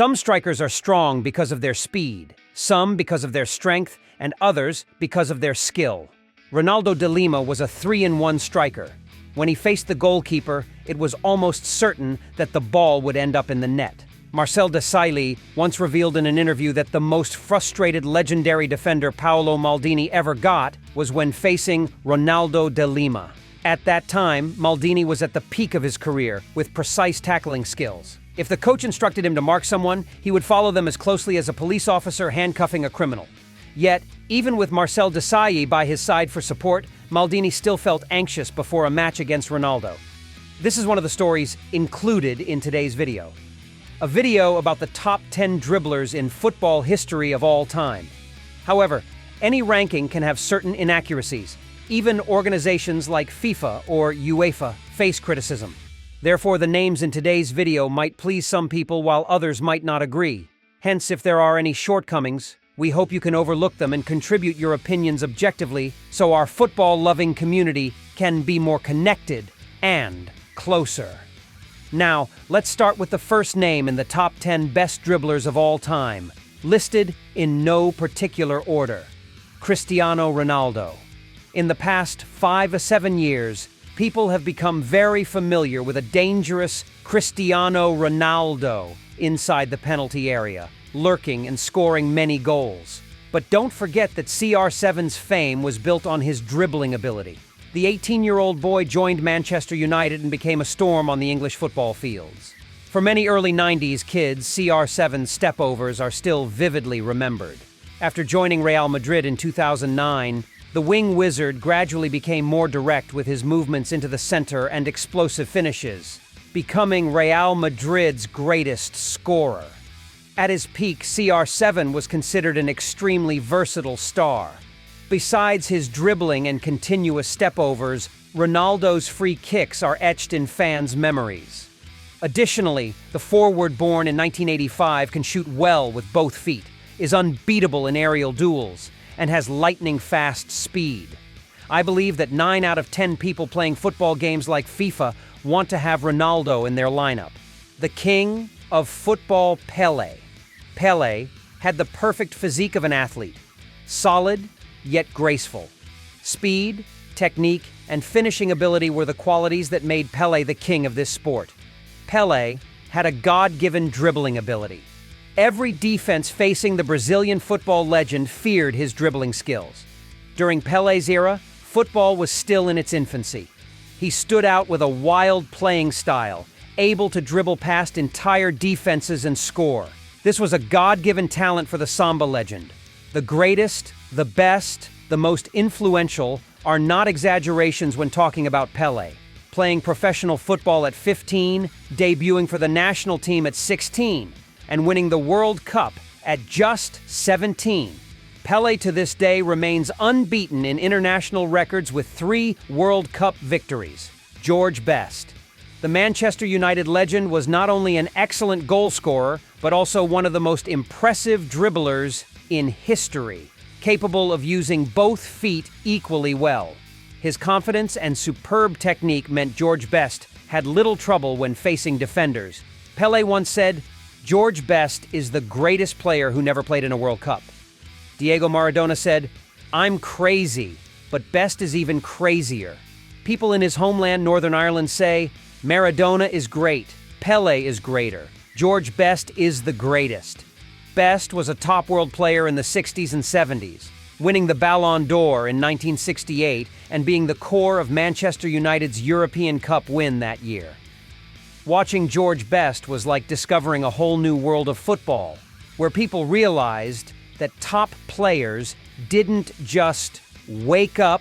Some strikers are strong because of their speed, some because of their strength, and others because of their skill. Ronaldo de Lima was a 3-in-1 striker. When he faced the goalkeeper, it was almost certain that the ball would end up in the net. Marcel Desailly once revealed in an interview that the most frustrated legendary defender Paolo Maldini ever got was when facing Ronaldo de Lima. At that time, Maldini was at the peak of his career, with precise tackling skills. If the coach instructed him to mark someone, he would follow them as closely as a police officer handcuffing a criminal. Yet, even with Marcel Desailly by his side for support, Maldini still felt anxious before a match against Ronaldo. This is one of the stories included in today's video. A video about the top 10 dribblers in football history of all time. However, any ranking can have certain inaccuracies. Even organizations like FIFA or UEFA face criticism. Therefore, the names in today's video might please some people while others might not agree. Hence, if there are any shortcomings, we hope you can overlook them and contribute your opinions objectively so our football-loving community can be more connected and closer. Now, let's start with the first name in the top 10 best dribblers of all time, listed in no particular order. Cristiano Ronaldo. In the past 5 to 7 years, people have become very familiar with a dangerous Cristiano Ronaldo inside the penalty area, lurking and scoring many goals. But don't forget that CR7's fame was built on his dribbling ability. The 18-year-old boy joined Manchester United and became a storm on the English football fields. For many early 90s kids, CR7's stepovers are still vividly remembered. After joining Real Madrid in 2009, the wing wizard gradually became more direct with his movements into the center and explosive finishes, becoming Real Madrid's greatest scorer. At his peak, CR7 was considered an extremely versatile star. Besides his dribbling and continuous stepovers, Ronaldo's free kicks are etched in fans' memories. Additionally, the forward born in 1985 can shoot well with both feet, is unbeatable in aerial duels, and has lightning-fast speed. I believe that 9 out of 10 people playing football games like FIFA want to have Ronaldo in their lineup. The king of football, Pelé. Pelé had the perfect physique of an athlete. Solid, yet graceful. Speed, technique, and finishing ability were the qualities that made Pelé the king of this sport. Pelé had a God-given dribbling ability. Every defense facing the Brazilian football legend feared his dribbling skills. During Pelé's era, football was still in its infancy. He stood out with a wild playing style, able to dribble past entire defenses and score. This was a God-given talent for the Samba legend. The greatest, the best, the most influential are not exaggerations when talking about Pelé. Playing professional football at 15, debuting for the national team at 16, and winning the World Cup at just 17. Pelé to this day remains unbeaten in international records with 3 World Cup victories. George Best. The Manchester United legend was not only an excellent goal scorer, but also one of the most impressive dribblers in history, capable of using both feet equally well. His confidence and superb technique meant George Best had little trouble when facing defenders. Pelé once said, "George Best is the greatest player who never played in a World Cup." Diego Maradona said, "I'm crazy, but Best is even crazier." People in his homeland, Northern Ireland, say, "Maradona is great, Pelé is greater, George Best is the greatest." Best was a top world player in the 60s and 70s, winning the Ballon d'Or in 1968 and being the core of Manchester United's European Cup win that year. Watching George Best was like discovering a whole new world of football, where people realized that top players didn't just wake up,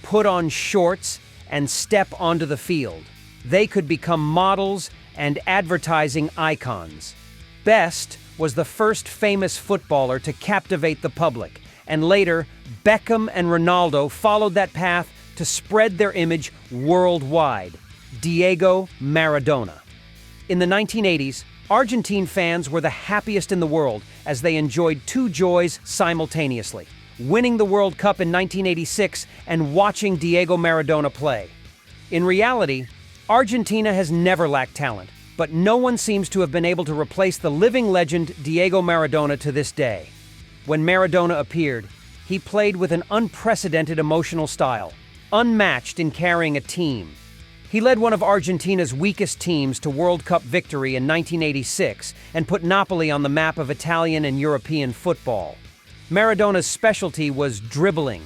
put on shorts, and step onto the field. They could become models and advertising icons. Best was the first famous footballer to captivate the public, and later, Beckham and Ronaldo followed that path to spread their image worldwide. Diego Maradona. In the 1980s, Argentine fans were the happiest in the world as they enjoyed 2 joys simultaneously: winning the World Cup in 1986 and watching Diego Maradona play. In reality, Argentina has never lacked talent, but no one seems to have been able to replace the living legend Diego Maradona to this day. When Maradona appeared, he played with an unprecedented emotional style, unmatched in carrying a team. He led one of Argentina's weakest teams to World Cup victory in 1986 and put Napoli on the map of Italian and European football. Maradona's specialty was dribbling.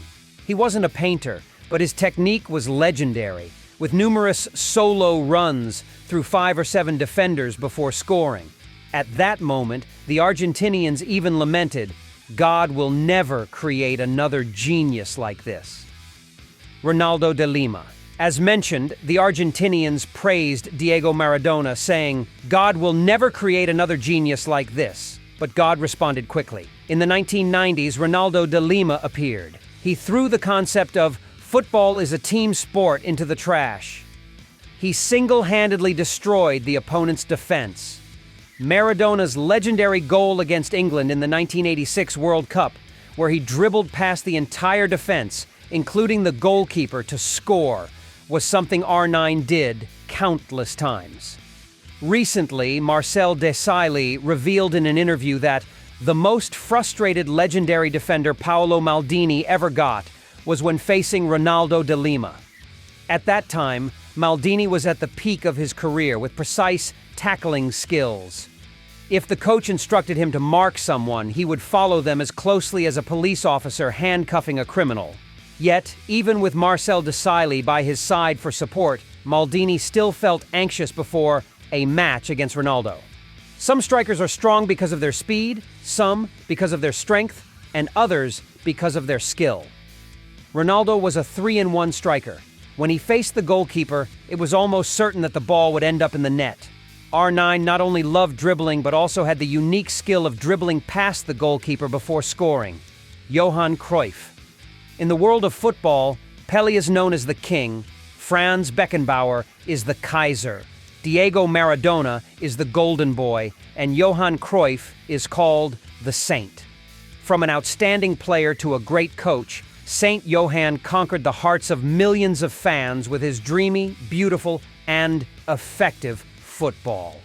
He wasn't a painter, but his technique was legendary, with numerous solo runs through 5 or 7 defenders before scoring. At that moment, the Argentinians even lamented, "God will never create another genius like this." Ronaldo de Lima. As mentioned, the Argentinians praised Diego Maradona, saying, "God will never create another genius like this." But God responded quickly. In the 1990s, Ronaldo de Lima appeared. He threw the concept of football is a team sport into the trash. He single-handedly destroyed the opponent's defense. Maradona's legendary goal against England in the 1986 World Cup, where he dribbled past the entire defense, including the goalkeeper, to score, was something R9 did countless times. Recently, Marcel Desailly revealed in an interview that the most frustrated legendary defender Paolo Maldini ever got was when facing Ronaldo de Lima. At that time, Maldini was at the peak of his career with precise tackling skills. If the coach instructed him to mark someone, he would follow them as closely as a police officer handcuffing a criminal. Yet, even with Marcel Desailly by his side for support, Maldini still felt anxious before a match against Ronaldo. Some strikers are strong because of their speed, some because of their strength, and others because of their skill. Ronaldo was a 3-in-1 striker. When he faced the goalkeeper, it was almost certain that the ball would end up in the net. R9 not only loved dribbling, but also had the unique skill of dribbling past the goalkeeper before scoring. Johan Cruyff. In the world of football, Pelé is known as the king, Franz Beckenbauer is the Kaiser, Diego Maradona is the golden boy, and Johan Cruyff is called the saint. From an outstanding player to a great coach, Saint Johan conquered the hearts of millions of fans with his dreamy, beautiful, and effective football.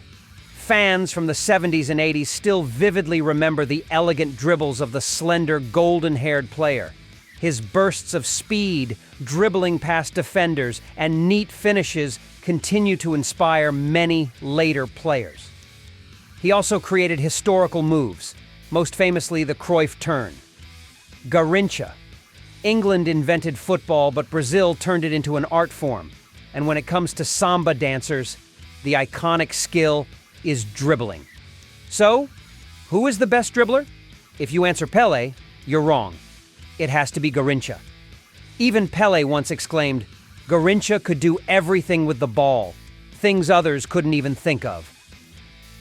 Fans from the 70s and 80s still vividly remember the elegant dribbles of the slender, golden-haired player. His bursts of speed, dribbling past defenders, and neat finishes continue to inspire many later players. He also created historical moves, most famously the Cruyff turn. Garrincha. England invented football, but Brazil turned it into an art form. And when it comes to samba dancers, the iconic skill is dribbling. So, who is the best dribbler? If you answer Pelé, you're wrong. It has to be Garrincha. Even Pelé once exclaimed, "Garrincha could do everything with the ball, things others couldn't even think of."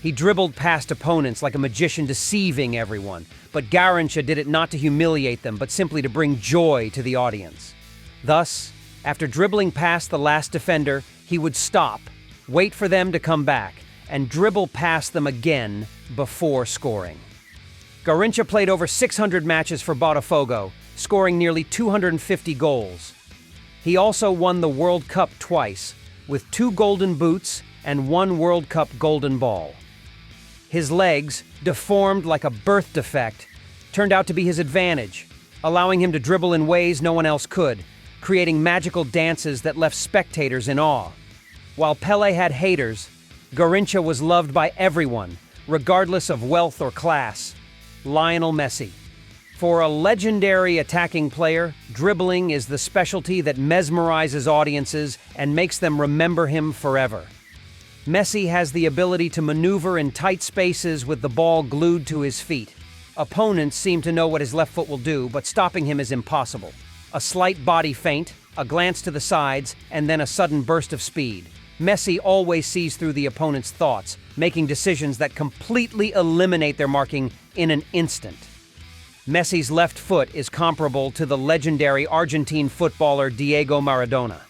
He dribbled past opponents like a magician, deceiving everyone, but Garrincha did it not to humiliate them, but simply to bring joy to the audience. Thus, after dribbling past the last defender, he would stop, wait for them to come back, and dribble past them again before scoring. Garrincha played over 600 matches for Botafogo, scoring nearly 250 goals. He also won the World Cup twice, with 2 golden boots and 1 World Cup golden ball. His legs, deformed like a birth defect, turned out to be his advantage, allowing him to dribble in ways no one else could, creating magical dances that left spectators in awe. While Pelé had haters, Garrincha was loved by everyone, regardless of wealth or class. Lionel Messi. For a legendary attacking player, dribbling is the specialty that mesmerizes audiences and makes them remember him forever. Messi has the ability to maneuver in tight spaces with the ball glued to his feet. Opponents seem to know what his left foot will do, but stopping him is impossible. A slight body feint, a glance to the sides, and then a sudden burst of speed. Messi always sees through the opponent's thoughts, making decisions that completely eliminate their marking in an instant. Messi's left foot is comparable to the legendary Argentine footballer Diego Maradona.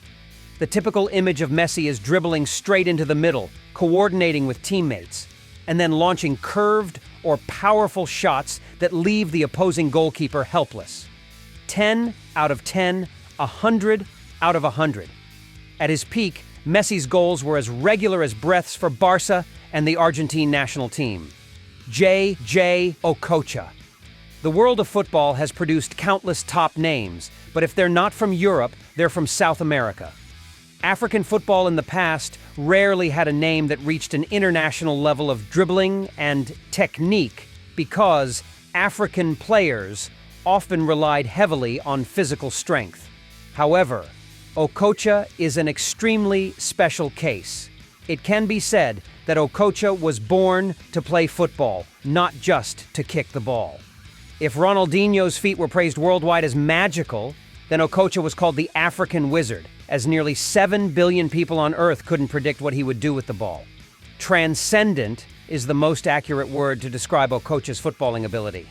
The typical image of Messi is dribbling straight into the middle, coordinating with teammates, and then launching curved or powerful shots that leave the opposing goalkeeper helpless. 10 out of 10, 100 out of 100. At his peak, Messi's goals were as regular as breaths for Barca and the Argentine national team. J. Okocha. The world of football has produced countless top names, but if they're not from Europe, they're from South America. African football in the past rarely had a name that reached an international level of dribbling and technique because African players often relied heavily on physical strength. However, Okocha is an extremely special case. It can be said that Okocha was born to play football, not just to kick the ball. If Ronaldinho's feat were praised worldwide as magical, then Okocha was called the African Wizard, as nearly 7 billion people on Earth couldn't predict what he would do with the ball. Transcendent is the most accurate word to describe Okocha's footballing ability.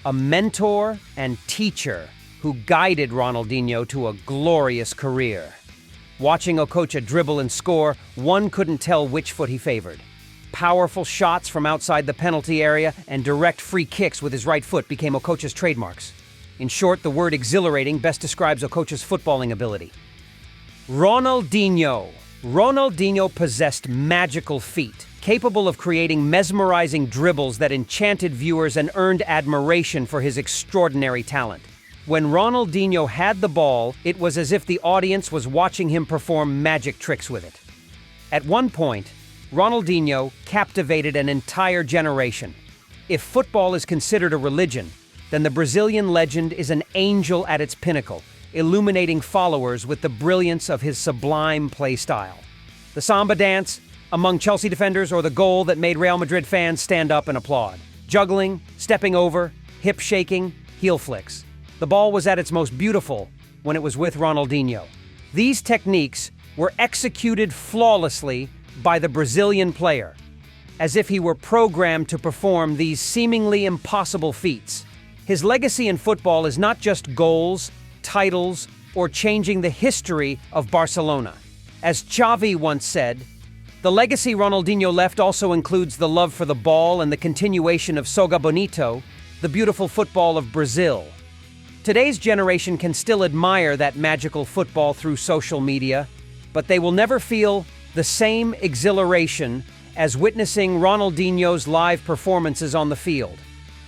A mentor and teacher who guided Ronaldinho to a glorious career. Watching Okocha dribble and score, one couldn't tell which foot he favored. Powerful shots from outside the penalty area and direct free kicks with his right foot became Okocha's trademarks. In short, the word exhilarating best describes Okocha's footballing ability. Ronaldinho. Ronaldinho possessed magical feet, capable of creating mesmerizing dribbles that enchanted viewers and earned admiration for his extraordinary talent. When Ronaldinho had the ball, it was as if the audience was watching him perform magic tricks with it. At one point, Ronaldinho captivated an entire generation. If football is considered a religion, then the Brazilian legend is an angel at its pinnacle, illuminating followers with the brilliance of his sublime play style. The samba dance among Chelsea defenders, or the goal that made Real Madrid fans stand up and applaud. Juggling, stepping over, hip shaking, heel flicks. The ball was at its most beautiful when it was with Ronaldinho. These techniques were executed flawlessly by the Brazilian player, as if he were programmed to perform these seemingly impossible feats. His legacy in football is not just goals, titles, or changing the history of Barcelona. As Xavi once said, the legacy Ronaldinho left also includes the love for the ball and the continuation of Soga Bonito, the beautiful football of Brazil. Today's generation can still admire that magical football through social media, but they will never feel the same exhilaration as witnessing Ronaldinho's live performances on the field.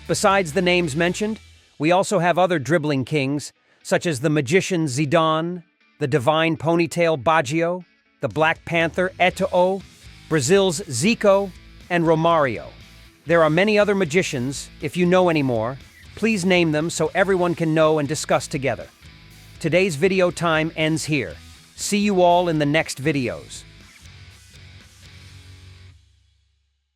Besides the names mentioned, we also have other dribbling kings, such as the magician Zidane, the divine ponytail Baggio, the Black Panther Eto'o, Brazil's Zico, and Romario. There are many other magicians. If you know any more, please name them so everyone can know and discuss together. Today's video time ends here. See you all in the next videos.